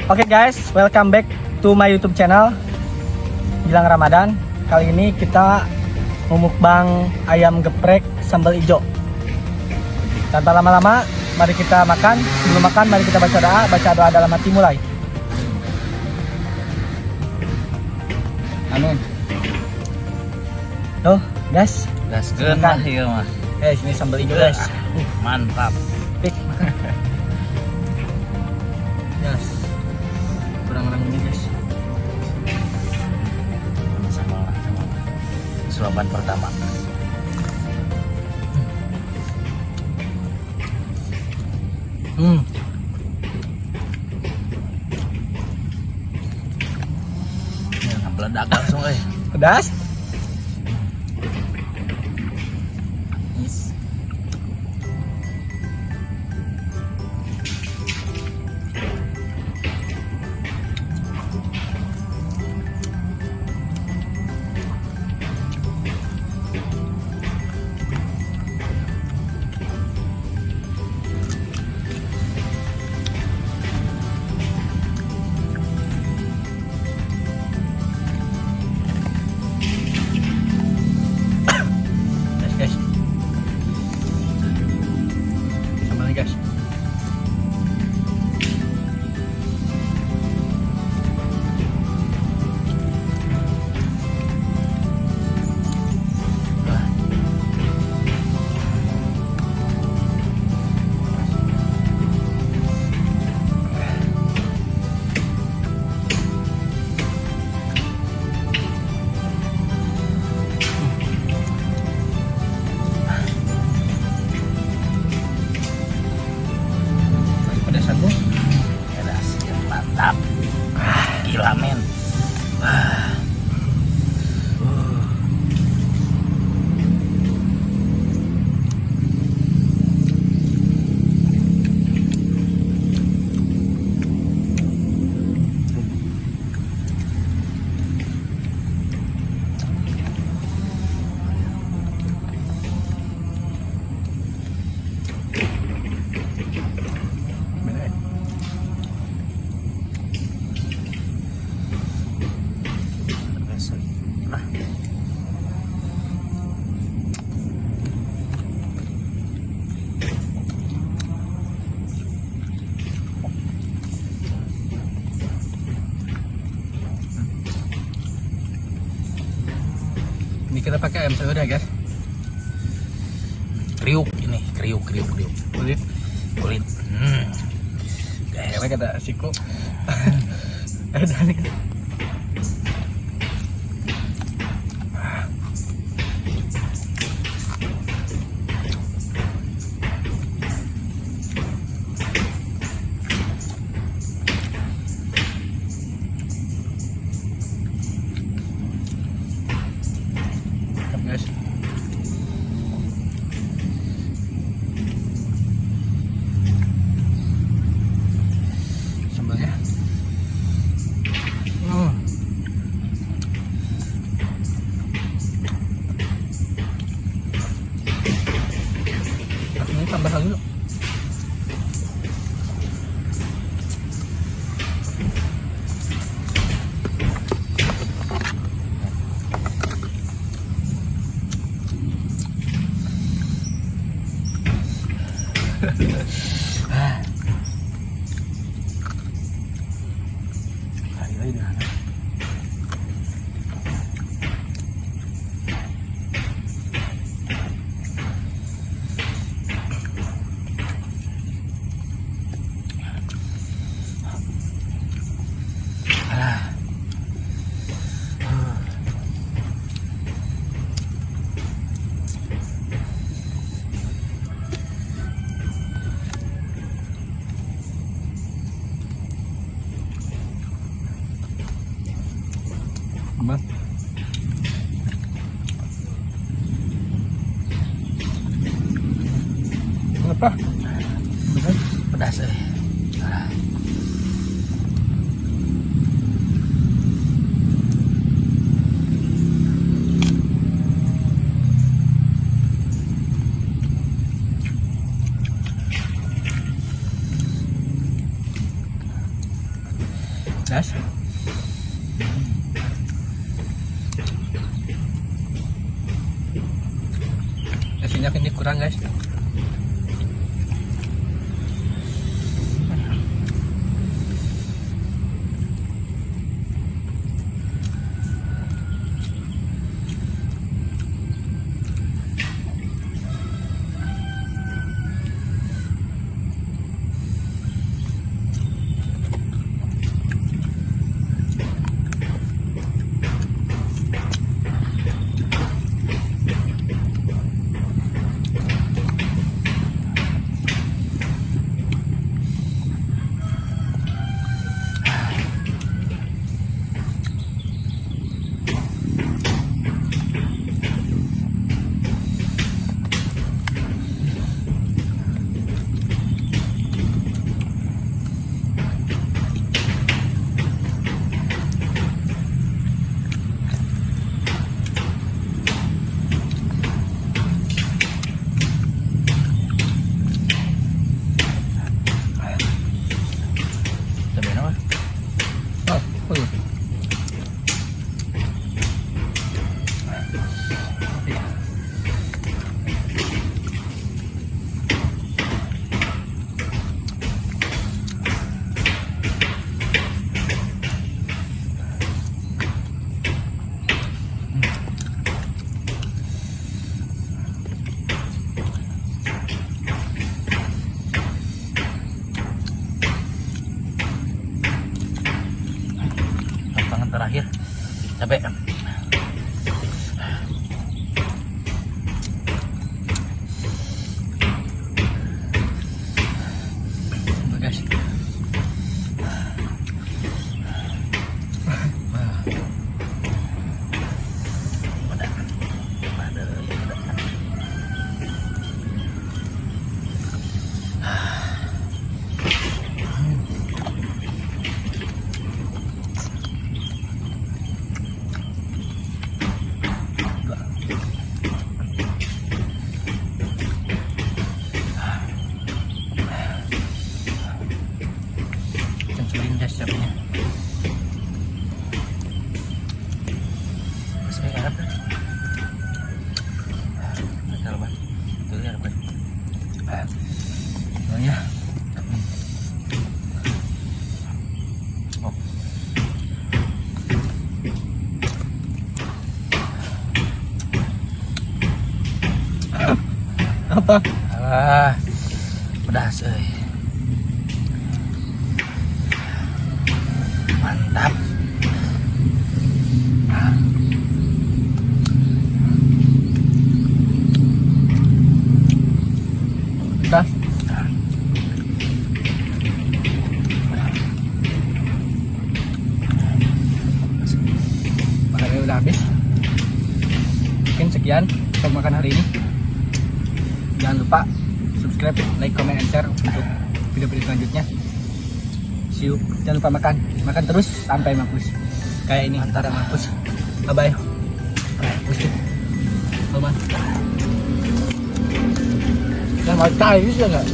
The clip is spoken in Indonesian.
Oke guys, welcome back to my YouTube channel Gilang Ramadan. Kali ini kita memukbang ayam geprek sambal hijau. Tanpa lama-lama, mari kita makan. Sebelum makan, mari kita baca doa dalam hati mulai. Amin. Tuh, guys. Gaskeun mah ieu mah. Ini sambal hijau guys. Mantap. Pik. Yes. Kurang-kurang ini guys. Sama. Suapan pertama. Ya, meledak langsung euy. Pedas? Guys. Sambalnya guys. Pedasan bos. Pedas, ya, mantap. Gila men. Ini kita pakai ayam sayur ya guys. Kriuk ini, kriuk. Kulit. Guys, Karena kata siku. Ada nih. Guys. Sambalnya. Ini tambah lagi dulu. Lagi dah. Aman. Apa? pedas euy. Pedas. Nasinya ini kurang guys. Cabai apa? Oh, Tantangan terakhir. Cabai. guys. Cencurin guys cabainya. Masih harap dah. Masih harap. Tuh ya harap. Oh ya. Oh. Apa? Ah, pedas mantap. Udah. Makannya udah habis. Mungkin sekian untuk makan hari ini. Jangan lupa subscribe, like, comment, and share untuk video-video selanjutnya. See you. Jangan lupa makan terus sampai mampus. Kayak ini antara mampus. Bye bye. Pusing. Teman. Yang mau cair bisa nggak?